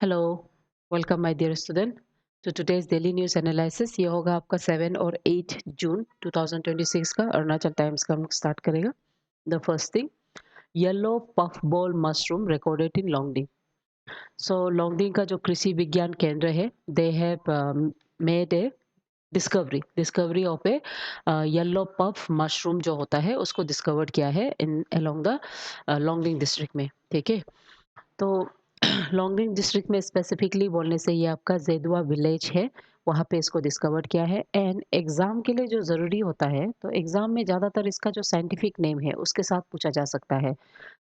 Hello, welcome my dear student to today's daily news analysis. ये होगा आपका 7 और 8 जून 2026 का अरुणाचल टाइम्स का हम स्टार्ट करेगा। The first thing, yellow puff ball mushroom recorded in Longding. So Longding का जो कृषि विज्ञान केंद्र है, they have made a discovery of a yellow puff mushroom जो होता है उसको डिस्कवर्ड किया है in along the Longding district में। ठीक है, तो लॉन्गडिंग डिस्ट्रिक्ट में स्पेसिफिकली बोलने से ये आपका जेदुआ विलेज है, वहाँ पे इसको डिस्कवर किया है। एंड एग्ज़ाम के लिए जो ज़रूरी होता है, तो एग्ज़ाम में ज़्यादातर इसका जो साइंटिफिक नेम है उसके साथ पूछा जा सकता है।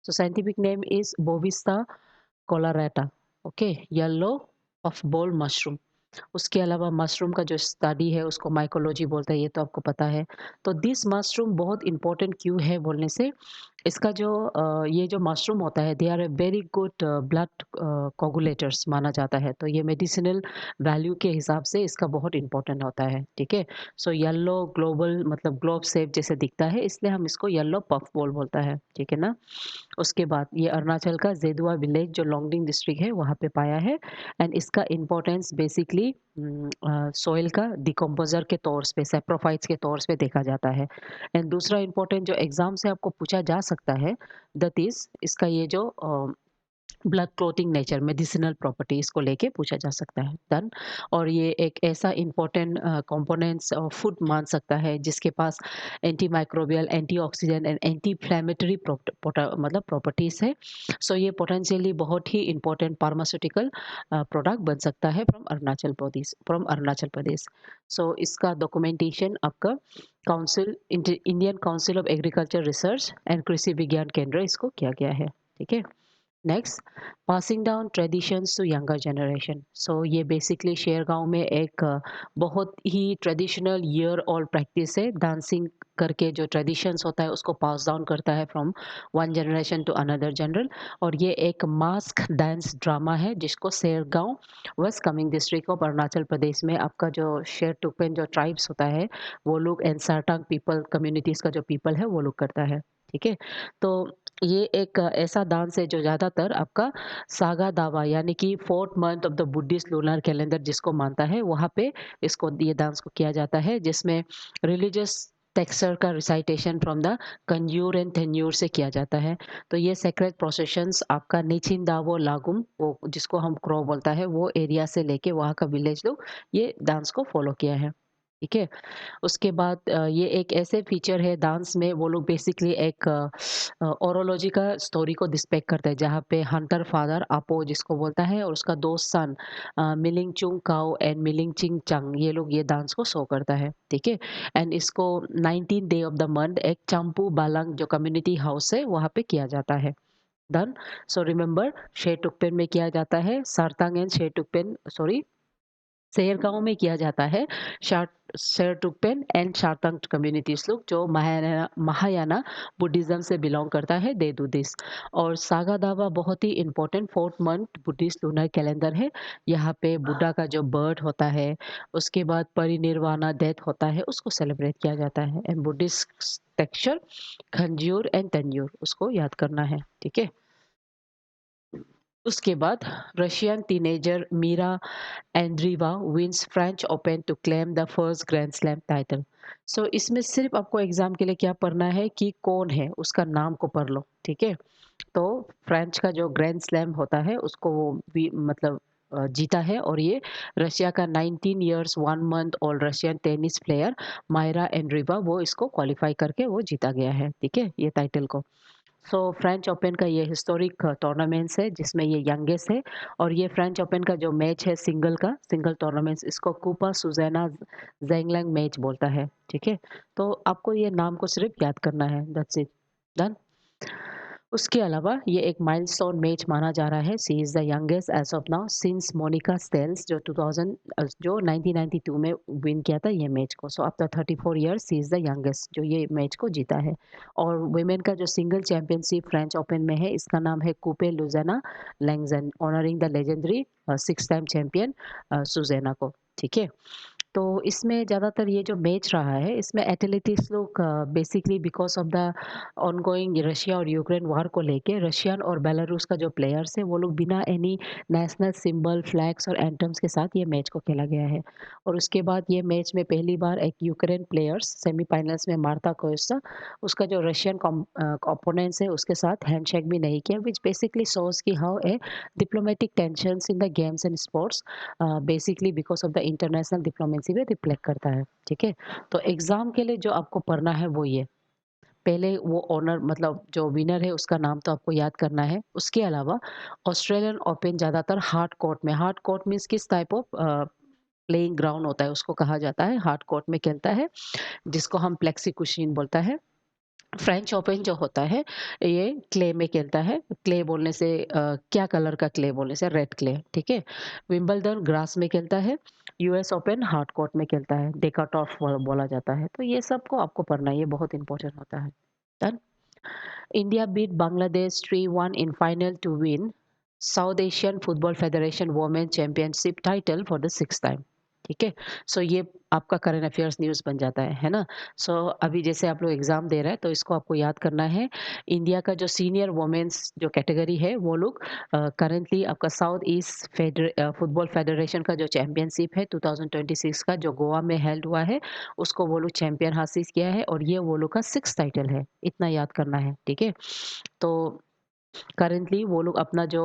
So scientific name is Bovista colorata. Okay, yellow puff ball mushroom. उसके अलावा मशरूम का जो स्टडी है उसको माइकोलॉजी बोलते हैं, ये तो आपको पता है। तो दिस मशरूम बहुत इंपॉर्टेंट क्यों है बोलने से, इसका जो ये जो मशरूम होता है, they are a very good blood coagulators माना जाता है। तो ये मेडिसिनल वैल्यू के हिसाब से इसका बहुत इंपॉर्टेंट होता है। ठीक है, सो येलो ग्लोबल मतलब ग्लोब शेप जैसे दिखता है, इसलिए हम इसको येलो पफ बॉल बोलता है। ठीक है ना। उसके बाद ये अरुणाचल का जेदुआ विलेज जो लोंगडिंग डिस्ट्रिक्ट है वहाँ पे पाया है। एंड इसका इम्पोर्टेंस बेसिकली सॉइल का डिकम्पोजर के तौर पे, सैप्रोफाइट्स के तौर पे देखा जाता है। एंड दूसरा इम्पोर्टेंट जो एग्जाम से आपको पूछा जा सकता है, दैट इज इसका ये जो blood clotting nature, medicinal properties को लेके पूछा जा सकता है। डन। और ये एक ऐसा इंपॉर्टेंट कंपोनेंट्स ऑफ फूड मान सकता है जिसके पास anti microbial, antioxidant and anti inflammatory मतलब प्रॉपर्टीज है। सो ये पोटेंशियली बहुत ही इंपॉर्टेंट फार्मास्यूटिकल प्रोडक्ट बन सकता है फ्रॉम अरुणाचल प्रदेश। सो इसका डॉक्यूमेंटेशन आपका council, Indian Council of Agriculture Research and Krishi Vigyan Kendra इसको किया गया है। ठीक है। Next, passing down traditions to younger generation. So ये बेसिकली शेरगांव में एक बहुत ही ट्रेडिशनल ईयर ओल्ड प्रैक्टिस है। डांसिंग करके जो ट्रेडिशंस होता है उसको पास डाउन करता है from one generation to another general. और ये एक मास्क डांस ड्रामा है जिसको Shergaon west Kameng district of Arunachal Pradesh में आपका जो शेर टुकपेन जो ट्राइब्स होता है वो लोग एंड सारटांग पीपल कम्युनिटीज़ का जो पीपल है वो लोग करता है। ठीक है, तो ये एक ऐसा डांस है जो ज़्यादातर आपका सागा दावा यानी कि fourth month of the Buddhist lunar calendar जिसको मानता है वहाँ पे इसको ये डांस को किया जाता है, जिसमें रिलीजियस टेक्सचर का recitation from the Kangyur and Tengyur से किया जाता है। तो ये सेक्रेट प्रोसेशंस आपका नीचिन दावो लागुम, वो जिसको हम क्रो बोलता है, वो एरिया से लेके वहाँ का विलेज लोग ये डांस को फॉलो किया है। ठीक है, उसके बाद ये एक ऐसे फीचर है डांस में, वो लोग बेसिकली एक ओरोलॉजी का स्टोरी को डिस्पेक्ट करते हैं, जहाँ पे हंटर फादर आपो जिसको बोलता है और उसका दो सन मिलिंग चुंग काओ एंड मिलिंग चिंग चंग, ये लोग ये डांस को शो करता है। ठीक है, एंड इसको 19 डे ऑफ द मंथ एक चंपू बालंग जो कम्युनिटी हाउस है वहाँ पे किया जाता है। डन। सो रिमेम्बर, शेरटुकपेन में किया जाता है, सारतांग एंड शेरटुकपेन सॉरी शहर गाँव में किया जाता है। शार शेरटुकपेन एंड शारतंग कम्युनिटीज लोग जो महायाना महायाना बुद्धिज्म से बिलोंग करता है, दे डू दिस। और सागा दावा बहुत ही important fourth month Buddhist lunar calendar है। यहाँ पे बुद्धा का जो बर्थ होता है, उसके बाद परिनिर्वाणा डेथ होता है, उसको सेलिब्रेट किया जाता है। And Buddhist texture Kangyur and Tengyur उसको याद करना है। ठीक है, उसके बाद Russian teenager Mirra Andreeva wins French Open to claim the first grand slam title. So इसमें सिर्फ आपको एग्जाम के लिए क्या पढ़ना है कि कौन है, उसका नाम को पढ़ लो। ठीक है, तो फ्रेंच का जो ग्रैंड स्लैम होता है उसको वो भी मतलब जीता है। और ये रशिया का 19 years 1 month old Russian tennis player Mirra Andreeva वो इसको क्वालिफाई करके वो जीता गया है। ठीक है, ये टाइटल को। सो फ्रेंच ओपन का ये हिस्टोरिक टूर्नामेंट्स है जिसमें ये यंगेस्ट है। और ये फ्रेंच ओपन का जो मैच है सिंगल का, सिंगल टूर्नामेंट्स, इसको कूपा सुजैना जेंगलैंग मैच बोलता है। ठीक है, तो आपको ये नाम को सिर्फ याद करना है, दैट्स इट। डन। उसके अलावा ये एक माइलस्टोन मैच माना जा रहा है। She is the youngest age of now since Monica Seles जो 2000 जो 1992 में विन किया था ये मैच को। So after 34 years she is the youngest जो ये मैच को जीता है। और वुमेन का जो सिंगल चैंपियनशिप फ्रेंच ओपन में है, इसका नाम है Coupe Suzanne Lenglen, honouring the legendary 6 time champion Suzanne को। ठीक है, तो इसमें ज़्यादातर ये जो मैच रहा है, इसमें एथलेटिक्स लोग basically because of the ongoing Russia और यूक्रेन वॉर को लेके रशियन और बेलारूस का जो प्लेयर्स है, वो लोग बिना एनी नेशनल सिंबल, फ्लैग्स और एंथम्स के साथ ये मैच को खेला गया है। और उसके बाद ये मैच में पहली बार एक यूक्रेन प्लेयर्स सेमीफाइनल्स में मार्ता कोस्टा, उसका जो रशियन ओपोनेंट्स है, उसके साथ हैंडशेक भी नहीं किया, व्हिच बेसिकली शोज़ कि how a diplomatic tensions in the games and sports basically because of the international diplomacy में रिफ्लेक्ट करता है, ठीक है? तो एग्ज़ाम के लिए जो आपको पढ़ना है वो ये, पहले वो ओनर मतलब जो विनर है उसका नाम तो आपको याद करना है। उसके अलावा ऑस्ट्रेलियन ओपन ज़्यादातर हार्ड कोर्ट मीन्स किस टाइप ऑफ प्लेइंग ग्राउंड होता है उसको कहा जाता है, हार्ड कोर्ट में खेलता है, जिसको हम प्लेक्सी कुशन बोलता है। फ्रेंच ओपन जो होता है, ये क्ले में खेलता है। क्ले बोलने से क्या कलर का क्ले बोलने से रेड क्ले, ठीक है? विंबलडन ग्रास में खेलता है। यूएस ओपन हार्ड कोर्ट में खेलता है, डेकाटॉफ बोला जाता है। तो ये सबको आपको पढ़ना है, ये बहुत इंपॉर्टेंट होता है। Done? India beat Bangladesh 3-1 in final to win South Asian Football Federation Women Championship title for the sixth time. ठीक है? सो ये आपका करंट अफेयर्स न्यूज़ बन जाता है ना? सो अभी जैसे आप लोग एग्ज़ाम दे रहे हैं तो इसको आपको याद करना है। इंडिया का जो सीनियर वुमेन्स जो कैटेगरी है वो लोग करंटली आपका साउथ ईस्ट फुटबॉल फेडरेशन का जो चैंपियनशिप है 2026 का जो गोवा में हेल्ड हुआ है, उसको वो लोग चैंपियन हासिल किया है और ये वो लोग का 6th टाइटल है, इतना याद करना है, ठीक है? तो करंटली वो लोग अपना जो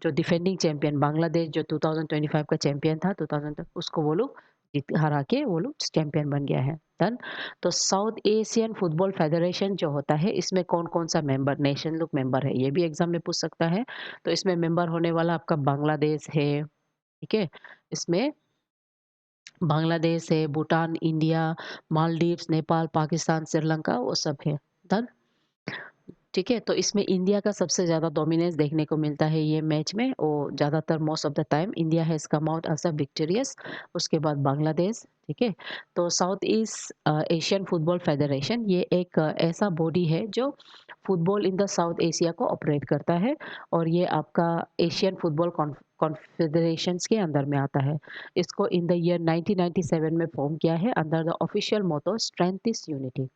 डिफेंडिंग चैंपियन बांग्लादेश जो 2025 का चैंपियन था 2000 तक उसको वो लोग जीत हरा के वो लोग चैंपियन बन गया है। डन। तो साउथ एशियन फुटबॉल फेडरेशन जो होता है इसमें कौन कौन सा मेंबर नेशन लोग मेंबर है ये भी एग्जाम में पूछ सकता है। तो इसमें मेंबर होने वाला आपका बांग्लादेश है, ठीक है? इसमें बांग्लादेश है, भूटान, इंडिया, मालदीव्स, नेपाल, पाकिस्तान, श्रीलंका वो सब है। डन। ठीक है, तो इसमें इंडिया का सबसे ज़्यादा डोमिनेंस देखने को मिलता है ये मैच में और ज़्यादातर most of the time India has come out as a victorious. उसके बाद बांग्लादेश, ठीक है। तो south east Asian football federation ये एक ऐसा बॉडी है जो football in the south Asia को ऑपरेट करता है और ये आपका एशियन फुटबॉल कॉन्फेडरेशंस के अंदर में आता है। इसको इन द ईयर 1997 में फॉर्म किया है under the official motto strength is unity,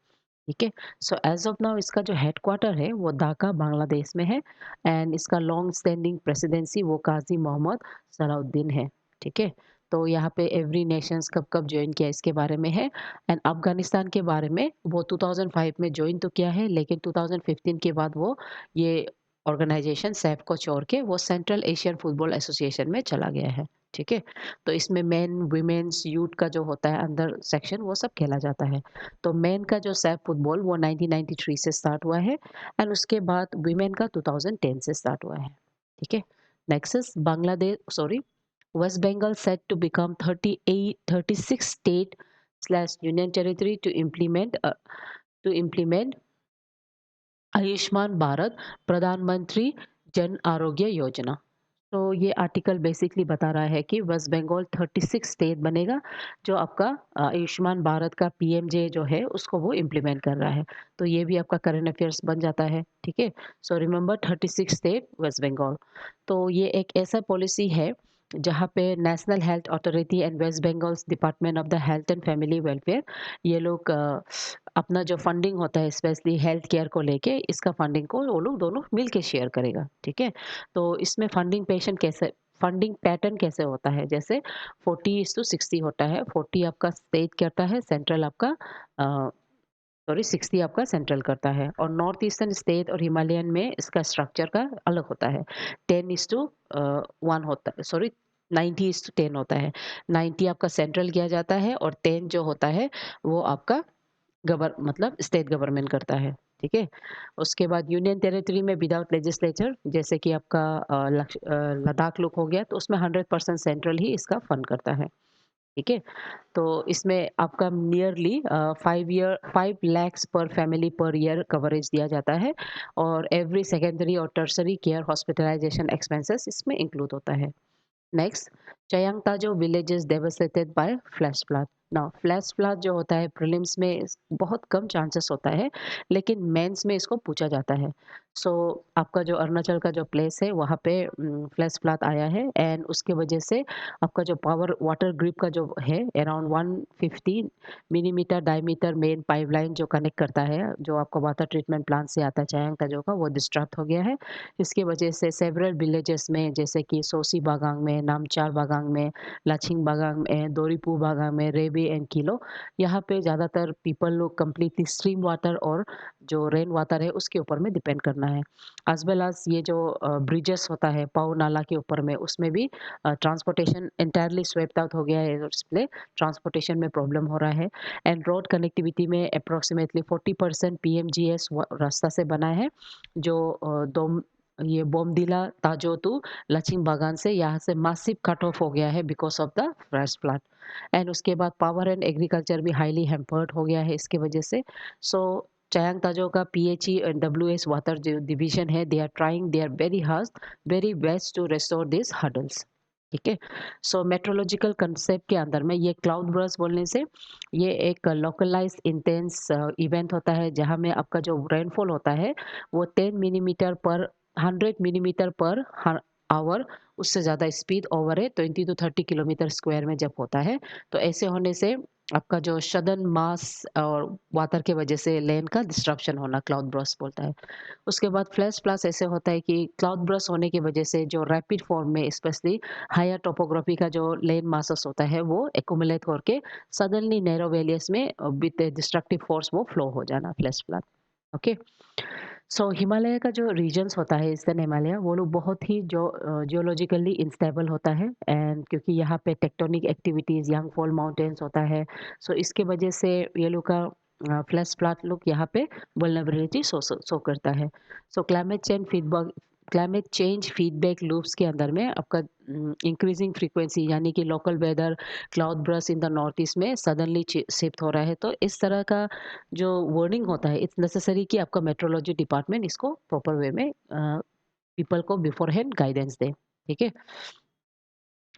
ठीक है। सो एज ऑफ नाउ इसका जो हेडक्वार्टर है वो ढाका बांग्लादेश में है एंड इसका लॉन्ग स्टैंडिंग प्रेसिडेंसी वो काजी मोहम्मद सलाउद्दीन है, ठीक है। तो यहाँ पे एवरी नेशंस कब कब ज्वाइन किया इसके बारे में है एंड अफगानिस्तान के बारे में वो 2005 में ज्वाइन तो किया है लेकिन 2015 के बाद वो ये ऑर्गेनाइजेशन सैफ को छोड़ के वो सेंट्रल एशियन फुटबॉल एसोसिएशन में चला गया है, ठीक है। तो इसमें मेन वुमेन्स यूथ का जो होता है अंदर सेक्शन वो सब खेला जाता है। तो मेन का जो सैफ फुटबॉल वो 1993 से स्टार्ट हुआ है एंड उसके बाद वीमेन का 2010 से स्टार्ट हुआ है, ठीक है। Next is Bangladesh sorry West Bengal set to become 36 state slash union territory to implement Ayushman Bharat Pradhan Mantri Jan Arogya योजना। तो ये आर्टिकल बेसिकली बता रहा है कि वेस्ट बंगाल 36 स्टेट बनेगा जो आपका आयुष्मान भारत का पीएमजे जो है उसको वो इम्प्लीमेंट कर रहा है। तो ये भी आपका करंट अफेयर्स बन जाता है, ठीक है। So remember 36 state West Bengal. तो ये एक ऐसा पॉलिसी है जहाँ पे national health authority and West Bengal department of the health and family welfare ये लोग अपना जो फंडिंग होता है स्पेशली हेल्थ केयर को लेके इसका फंडिंग को वो लोग दोनों मिल के शेयर करेगा, ठीक है। तो इसमें फंडिंग पैटर्न कैसे होता है जैसे 40:60 होता है। 40 आपका स्टेट करता है, सेंट्रल आपका सॉरी 60 आपका सेंट्रल करता है और नॉर्थ ईस्टर्न स्टेट और हिमालयन में इसका स्ट्रक्चर का अलग होता है। 10:1 होता है, सॉरी 90:10 होता है। 90 आपका सेंट्रल किया जाता है और 10 जो होता है वो आपका गवर मतलब स्टेट गवर्नमेंट करता है, ठीक है। उसके बाद यूनियन टेरिटरी में विदाउट लेजिस्लेचर जैसे कि आपका लद्दाख लुक हो गया तो उसमें 100% सेंट्रल ही इसका फंड करता है, ठीक है। तो इसमें आपका nearly 5 lakhs per family per year coverage दिया जाता है और एवरी सेकेंडरी और टर्सरी केयर हॉस्पिटलाइजेशन एक्सपेंसेस इसमें इंक्लूड होता है। Next Chayang Tajo villages devastated by flash flood. Now flash flood जो होता है प्रीलिम्स में बहुत कम चांसेस होता है, लेकिन मेंस में इसको पूछा जाता है। सो आपका जो अरुणाचल का जो प्लेस है वहाँ पे फ्लैश फ्लड आया है, एंड उसके वजह से आपका जो पावर वाटर ग्रिप का जो है around 150 millimetre diameter main pipeline जो कनेक्ट करता है, जो आपका वाटर ट्रीटमेंट प्लांट से आता है चयांग ताजो का, वो डिस्टर्ब हो गया है। इसकी वजह से सेवरल विलेजेस में जैसे कि सोसी बागांग में, नामचार बागांग में, लाचिंग बागांग में, दोरीपू बागांग में, रेबी एंड किलो, यहाँ पे ज़्यादातर पीपल लोग कम्प्लीटली स्ट्रीम वाटर और जो रेन वाटर है उसके ऊपर में डिपेंड करना है। एज वेल एज ये जो ब्रिजेस होता है पाओ नाला के ऊपर में, उसमें भी ट्रांसपोर्टेशन इंटायरली स्वेप्ट आउट हो गया है, इसलिए ट्रांसपोर्टेशन में प्रॉब्लम हो रहा है। एंड रोड कनेक्टिविटी में अप्रोक्सीमेटली 40% पीएमजीएस रास्ता से बना है, जो दो ये बोमडिला ताजो टू लचिंग बागान से यहाँ से मासिव कट ऑफ हो गया है because of the flash flood. And उसके बाद पावर एंड एग्रीकल्चर भी हाईली हैम्पर्ड हो गया है इसके वजह से। सो चयांग ताजो का पीएचई एंड डब्ल्यूएस वाटर जो डिवीजन है, they are trying their very hard, very best to restore this hurdles. ठीक है। सो मेट्रोलॉजिकल कंसेप्ट के अंदर में ये क्लाउड बर्स्ट बोलने से ये एक लोकलाइज्ड इंटेंस इवेंट होता है, जहाँ में आपका जो रेनफॉल होता है वो 10 मिलीमीटर पर 100 मिलीमीटर पर आवर, उससे ज़्यादा स्पीड ओवर है 20 टू 30 किलोमीटर स्क्वायर में जब होता है, तो ऐसे होने से आपका जो सडन मास और वाटर के वजह से लैंड का डिस्ट्रप्शन होना क्लाउड बर्स्ट बोलता है। उसके बाद फ्लैश फ्लड ऐसे होता है कि क्लाउड बर्स्ट होने की वजह से जो रैपिड फॉर्म में स्पेशली हायर टोपोग्राफी का जो लैंड मासेस होता है वो एक्यूमुलेट होकर सडनली नैरो वेलियस में विद डिस्ट्रक्टिव फोर्स वो फ्लो हो जाना फ्लैश फ्लड। ओके। सो हिमालय का जो रीजन्स होता है ईस्टर्न हिमालय, वो लोग बहुत ही जो जियोलॉजिकली इंस्टेबल होता है, एंड क्योंकि यहाँ पे टेक्टोनिक एक्टिविटीज़ यांग फॉल माउंटेन्स होता है, सो इसके वजह से ये लोग का फ्लैश फ्लड लोग यहाँ पे वल्नरेबिलिटी शो करता है। So climate change feedback loops के अंदर में आपका इंक्रीजिंग फ्रीक्वेंसी यानी कि local weather cloud burst in the north east में सडनली शिफ्ट हो रहा है, तो इस तरह का जो वार्निंग होता है इट्स नेसेसरी कि आपका मेट्रोलॉजी डिपार्टमेंट इसको प्रॉपर वे में पीपल को बिफोर हैंड गाइडेंस दे। ठीक है।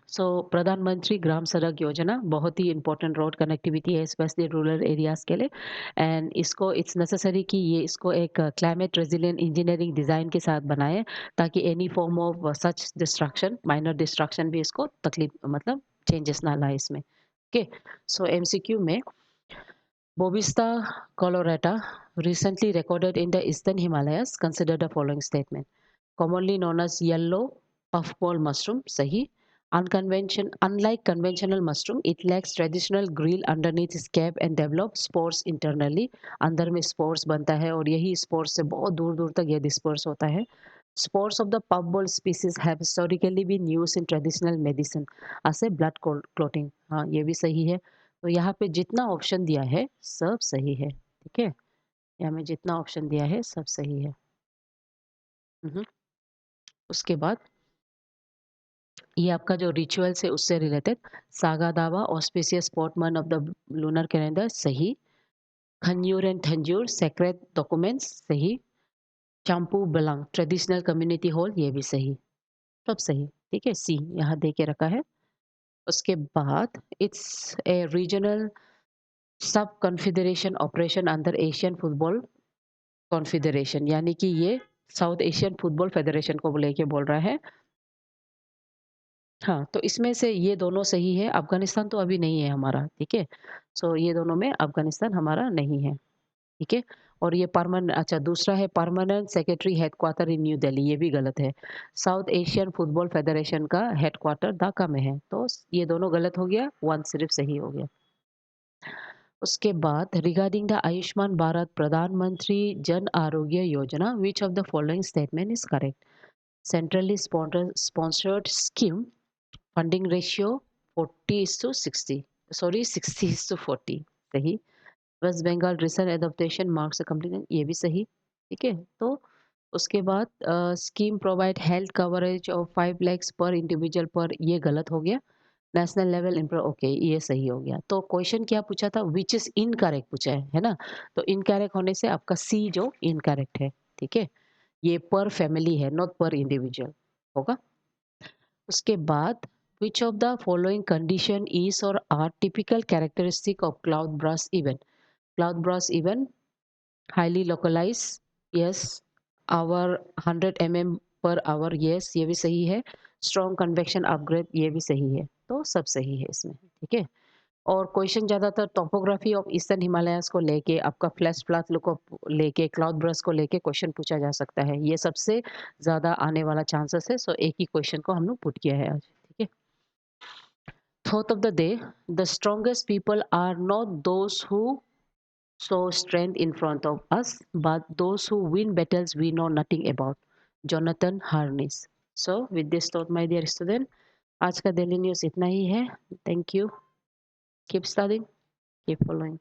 सो प्रधानमंत्री ग्राम सड़क योजना बहुत ही इंपॉर्टेंट रोड कनेक्टिविटी है स्पेशली रूरल एरियाज के लिए, एंड इसको इट्स नेसेसरी कि ये इसको एक क्लाइमेट रेजिलिएंट इंजीनियरिंग डिज़ाइन के साथ बनाए, ताकि any form of such destruction, minor destruction भी इसको तकलीफ मतलब चेंजेस ना लाए इसमें। ओके। सो एमसीक्यू में Bovista colorata, recently recorded in the eastern Himalayas, consider the following statement. Commonly known as yellow puffball mushroom, sahi. Unlike conventional mushroom, it lacks traditional grill underneath its cap and develops spores internally. अंदर में spores बनता है और यही spores से बहुत दूर दूर तक ये disperse होता है. Spores of the puffball species have historically been used in traditional medicine as a blood clotting. हाँ, ये भी सही है। तो यहाँ पे जितना ऑप्शन दिया है सब सही है। ठीक है। यहाँ में जितना ऑप्शन दिया है सब सही है। मम्म। उसके बाद ये आपका जो रिचुअल्स है उससे रिलेटेड, सागा दावा auspicious sportsman of the lunar calendar सही, खंजूर एंड थंजूर सेक्रेट डॉक्यूमेंट्स सही, चांपू बलंग ट्रेडिशनल कम्युनिटी हॉल ये भी सही, सब सही। ठीक है, सी यहाँ दे के रखा है। उसके बाद इट्स ए रीजनल सब कॉन्फिडरेशन ऑपरेशन अंडर एशियन फुटबॉल कॉन्फिडरेशन, यानी कि ये साउथ एशियन फुटबॉल फेडरेशन को लेके बोल रहा है। हाँ, तो इसमें से ये दोनों सही है, अफगानिस्तान तो अभी नहीं है हमारा। ठीक है। सो ये दोनों में अफगानिस्तान हमारा नहीं है। ठीक है। और ये परमानेंट, अच्छा दूसरा है permanent secretary headquarter in new Delhi, ये भी गलत है। साउथ एशियन फुटबॉल फेडरेशन का हेडक्वार्टर ढाका में है, तो ये दोनों गलत हो गया, वन सिर्फ सही हो गया। उसके बाद regarding the Ayushman Bharat Pradhan Mantri Jan Arogya Yojana, which of the following statement is correct? Centrally sponsored scheme, funding ratio 40:60, sorry 60:40, सही। West Bengal recent adaptation marks complete, ये भी सही। ठीक है। तो उसके बाद scheme provide health coverage of 5 lakhs per individual per, ये गलत हो गया। नेशनल लेवल इम्प्रूव, ओके ये सही हो गया। तो क्वेश्चन क्या पूछा था, विच इज इनकरेक्ट पूछा है ना? तो इनकरेक्ट होने से आपका सी जो इनकरेक्ट है। ठीक है। ये पर फैमिली है, नॉट पर इंडिविजुअल होगा। उसके बाद Which of the following condition is or are typical characteristic of cloud burst event? Cloud burst event highly localized, yes. Our 100 mm per hour, yes, ये भी सही है. Strong convection upgrade, ये भी सही है. तो सब सही है इसमें, ठीक है. और क्वेश्चन ज़्यादातर टोपोग्राफी ऑफ ईस्टर्न हिमालयाज़ को लेके, आपका फ्लैश फ्लैट को लेके, क्लाउड बर्स्ट को लेके क्वेश्चन पूछा जा सकता है. ये सबसे ज़्यादा आने वाला चांसेस है. सो एक ही क्वेश्चन को हम लोग पुट किया है आज, ठीक है. Thought of the day: the strongest people are not those who show strength in front of us, but those who win battles we know nothing about. Jonathan Harness. So with this thought, my dear student, आज का daily news इतना ही है. Thank you. Keep studying, keep following.